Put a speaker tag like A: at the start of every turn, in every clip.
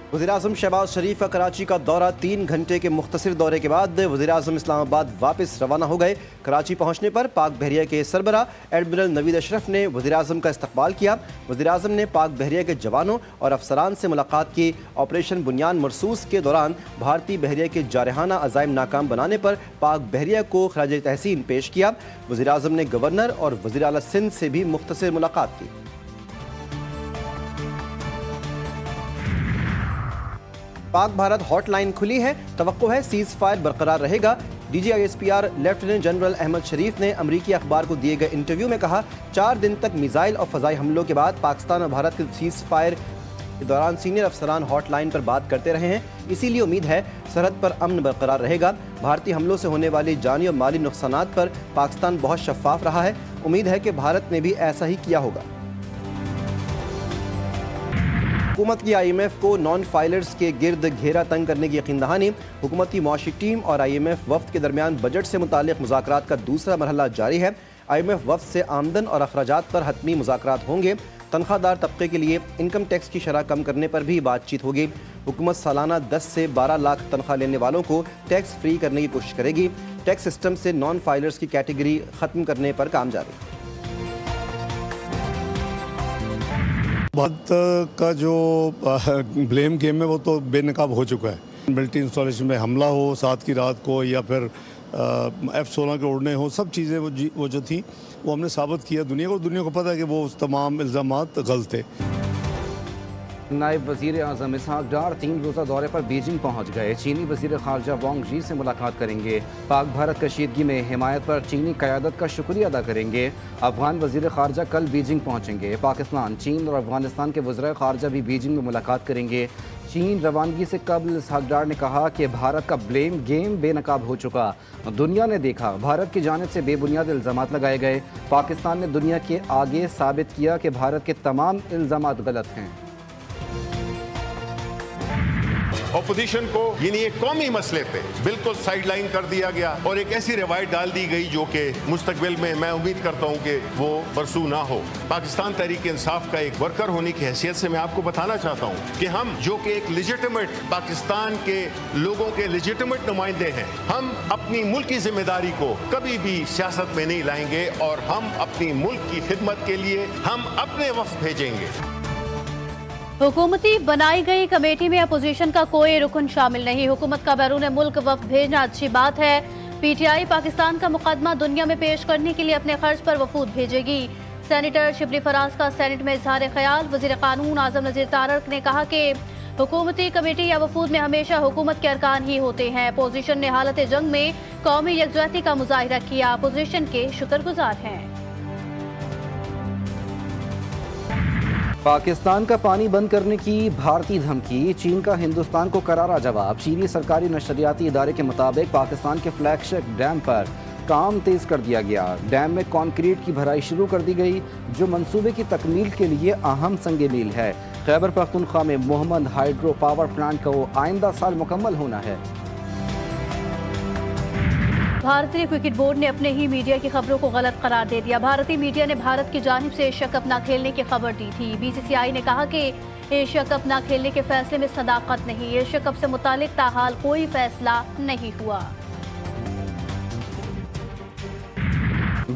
A: वज़ीर-ए-आज़म शहबाज शरीफ का कराची का दौरा 3 घंटे के मुख्तसर दौरे के बाद वज़ीर-ए-आज़म इस्लामाबाद वापस रवाना हो गए। कराची पहुंचने पर पाक बहरिया के सरबराह एडमिरल नवीद अशरफ ने वज़ीर-ए-आज़म का इस्तकबाल किया। वज़ीर-ए-आज़म ने पाक बहरिया के जवानों और अफसरान से मुलाकात की। ऑपरेशन बुनियान मरसूस के दौरान भारतीय बहरिया के जारहाना अज़ाइम नाकाम बनाने पर पाक बहरिया को खराज तहसीन पेश किया। वज़ीर-ए-आज़म ने गवर्नर और वज़ीर आला सिंध से भी मुख्तसर मुलाकात की। पाक भारत हॉट लाइन खुली है, तवक्को है सीज़ फायर बरकरार रहेगा। DGISPR लेफ्टिनेंट जनरल अहमद शरीफ ने अमरीकी अखबार को दिए गए इंटरव्यू में कहा, 4 दिन तक मिसाइल और फ़ज़ाई हमलों के बाद पाकिस्तान और भारत के सीज़ फायर के दौरान सीनियर अफसरान हॉट लाइन पर बात करते रहे हैं। इसीलिए उम्मीद है सरहद पर अमन बरकरार रहेगा। भारतीय हमलों से होने वाली जानी और माली नुकसानात पर पाकिस्तान बहुत शफाफ रहा है। उम्मीद है कि भारत ने भी ऐसा ही किया होगा। हुकूमत की IMF को नॉन फाइलर्स के गिर्द घेरा तंग करने की यकीन दहानी। हुकूमती मुआशी टीम और IMF वफ्द के दरमियान बजट से मुतालिक मुज़ाकरात का दूसरा मरहला जारी है। IMF वफ्द से आमदन और अखराजात पर हतमी मुज़ाकरात होंगे। तनख्वाहदार तबके के लिए इनकम टैक्स की शरह कम करने पर भी बातचीत होगी। हुकूमत सालाना 10 से 12 लाख तनख्वाह लेने वालों को टैक्स फ्री करने की कोशिश करेगी। टैक्स सिस्टम से नॉन फाइलर्स की कैटेगरी ख़त्म करने पर काम जारी।
B: भारत का जो ब्लेम गेम है वो तो बेनकाब हो चुका है। मिलिट्री इंस्टॉलेशन में हमला हो सात की रात को या फिर F-16 के उड़ने हो, सब चीज़ें वो जो थी वो हमने साबित किया दुनिया को। दुनिया को पता है कि वो तमाम इल्ज़ामात गलत थे।
C: नायब वज़ीर आज़म इसहाक डार 3 रोज़ा दौरे पर बीजिंग पहुँच गए। चीनी वज़ीर ख़ारजा वांग जी से मुलाकात करेंगे। पाक भारत कशीदगी में हिमायत पर चीनी क़यादत का शुक्रिया अदा करेंगे। अफ़गान वज़ीर ख़ारजा कल बीजिंग पहुँचेंगे। पाकिस्तान, चीन और अफ़गानिस्तान के वज़ीर ख़ारजा भी बीजिंग में मुलाकात करेंगे। चीन रवानगी से कबल इसहाक डार ने कहा कि भारत का ब्लेम गेम बेनकाब हो चुका। दुनिया ने देखा भारत की जानिब से बेबुनियाद इल्ज़ामात लगाए गए। पाकिस्तान ने दुनिया के आगे साबित किया कि भारत के तमाम इल्ज़ामात गलत हैं।
D: अपोजिशन को यानी एक कौमी मसले पे बिल्कुल साइडलाइन कर दिया गया और एक ऐसी रवायत डाल दी गई जो कि मुस्तकबिल में मैं उम्मीद करता हूँ कि वो परसू ना हो। पाकिस्तान तहरीक इंसाफ का एक वर्कर होने की हैसियत से मैं आपको बताना चाहता हूँ कि हम जो कि एक लेजिटिमेट पाकिस्तान के लोगों के लेजिटिमेट नुमाइंदे हैं, हम अपनी मुल्क की जिम्मेदारी को कभी भी सियासत में नहीं लाएंगे और हम अपनी मुल्क की खिदमत के लिए हम अपने वफ्द भेजेंगे।
E: हुकूमती बनाई गई कमेटी में अपोजिशन का कोई रुकन शामिल नहीं। हुकूमत का बैरून मुल्क वफ्द भेजना अच्छी बात है। PTI पाकिस्तान का मुकदमा दुनिया में पेश करने के लिए अपने खर्च पर वफूद भेजेगी। सेनेटर शिबली फराज का सेनेट में इजहार ख्याल। वज़ीर कानून आज़म नज़ीर तारक ने कहा कि हुकूमती कमेटी या वफूद में हमेशा हुकूमत के अरकान ही होते हैं। अपोजिशन ने हालत जंग में कौमी यकजहती का मुजाहिरा किया। अपोजिशन के शुक्रगुजार हैं।
C: पाकिस्तान का पानी बंद करने की भारतीय धमकी। चीन का हिंदुस्तान को करारा जवाब। चीनी सरकारी नशरियाती इदारे के मुताबिक पाकिस्तान के फ्लैगशिप डैम पर काम तेज कर दिया गया। डैम में कंक्रीट की भराई शुरू कर दी गई जो मंसूबे की तकमील के लिए अहम संग मील है। खैबर पख्तूनख्वा में मोहम्मद हाइड्रो पावर प्लांट को आइंदा साल मुकम्मल होना है।
E: भारतीय क्रिकेट बोर्ड ने अपने ही मीडिया की खबरों को गलत करार दे दिया। भारतीय मीडिया ने भारत की जानिब से एशिया कप न खेलने की खबर दी थी। BCCI ने कहा कि एशिया कप न खेलने के फैसले में सदाकत नहीं। एशिया कप से मुतालिक ताहाल कोई फैसला नहीं हुआ।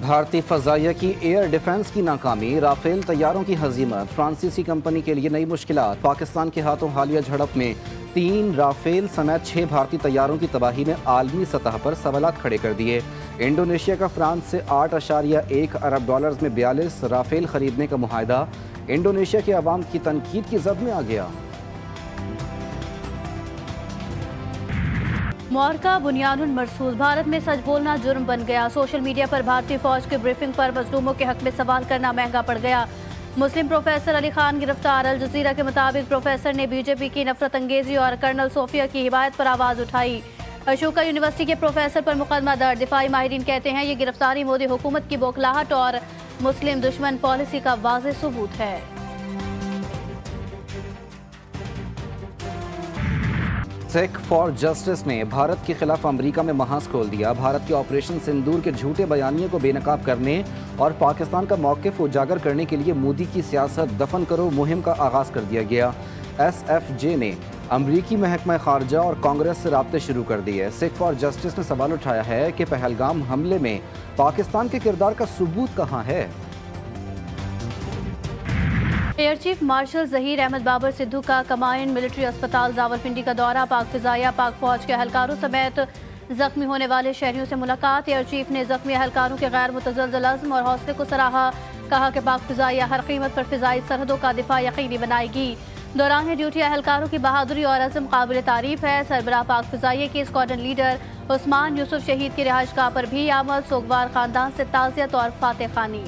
C: भारतीय फजाइया की एयर डिफेंस की नाकामी। राफेल तैयारों की हजीमत। फ्रांसीसी कंपनी के लिए नई मुश्किलात। पाकिस्तान के हाथों हालिया झड़प में 3 राफेल समेत 6 भारतीय तैयारों की तबाही ने आलमी सतह पर सवालात खड़े कर दिए। इंडोनेशिया का फ्रांस से $8.1 अरब में 42 राफेल खरीदने का मुआहदा इंडोनेशिया के अवाम की तनकीद की जद में आ गया।
E: मुआरका बुनियानुन मरसूस। भारत में सच बोलना जुर्म बन गया। सोशल मीडिया पर भारतीय फौज की ब्रीफिंग पर मजलूमों के हक में सवाल करना महंगा पड़ गया। मुस्लिम प्रोफेसर अली खान गिरफ्तार। अल जजीरा के मुताबिक प्रोफेसर ने BJP की नफरत अंगेजी और कर्नल सोफिया की हिमायत पर आवाज उठाई। अशोका यूनिवर्सिटी के प्रोफेसर पर मुकदमा दर्ज। दिफाई माहिरीन कहते हैं ये गिरफ्तारी मोदी हुकूमत की बौखलाहट और मुस्लिम दुश्मन पॉलिसी का वाज़ेह सबूत है।
C: सेक फॉर जस्टिस ने भारत के खिलाफ अमेरिका में महाज खोल दिया। भारत के ऑपरेशन सिंदूर के झूठे बयानियों को बेनकाब करने और पाकिस्तान का मौक़िफ़ उजागर करने के लिए मोदी की सियासत दफन करो मुहिम का आगाज़ कर दिया गया। SFJ ने امریکی محکمہ خارجہ اور کانگریس سے رابطے شروع کر دیے. سکھ فار جسٹس نے سوال اٹھایا ہے کہ پہلگام حملے میں پاکستان کے کردار کا ثبوت کہاں ہے؟
E: Air chief marshal Zaheer Ahmed Babar Sidhu کا کمائنڈ ملٹری اسپتال راولپنڈی کا دورہ. پاک فضائیہ پاک فوج کے اہلکاروں سمیت زخمی ہونے والے شہریوں سے ملاقات. ایئر چیف نے زخمی اہلکاروں کے غیر متزلزل عزم اور حوصلے کو سراہا. کہا کہ پاک فضائیہ ہر قیمت پر فضائی سرحدوں کا دفاع یقینی بنائے گی. دوران ڈیوٹی اہلکاروں کی بہادری اور عزم قابل تعریف ہے. سربراہ پاک فضائیہ کے اسکواڈرن لیڈر عثمان یوسف شہید کی رہائش گاہ پر بھی آمد. سوگوار خاندان سے تعزیت اور فاتح خوانی.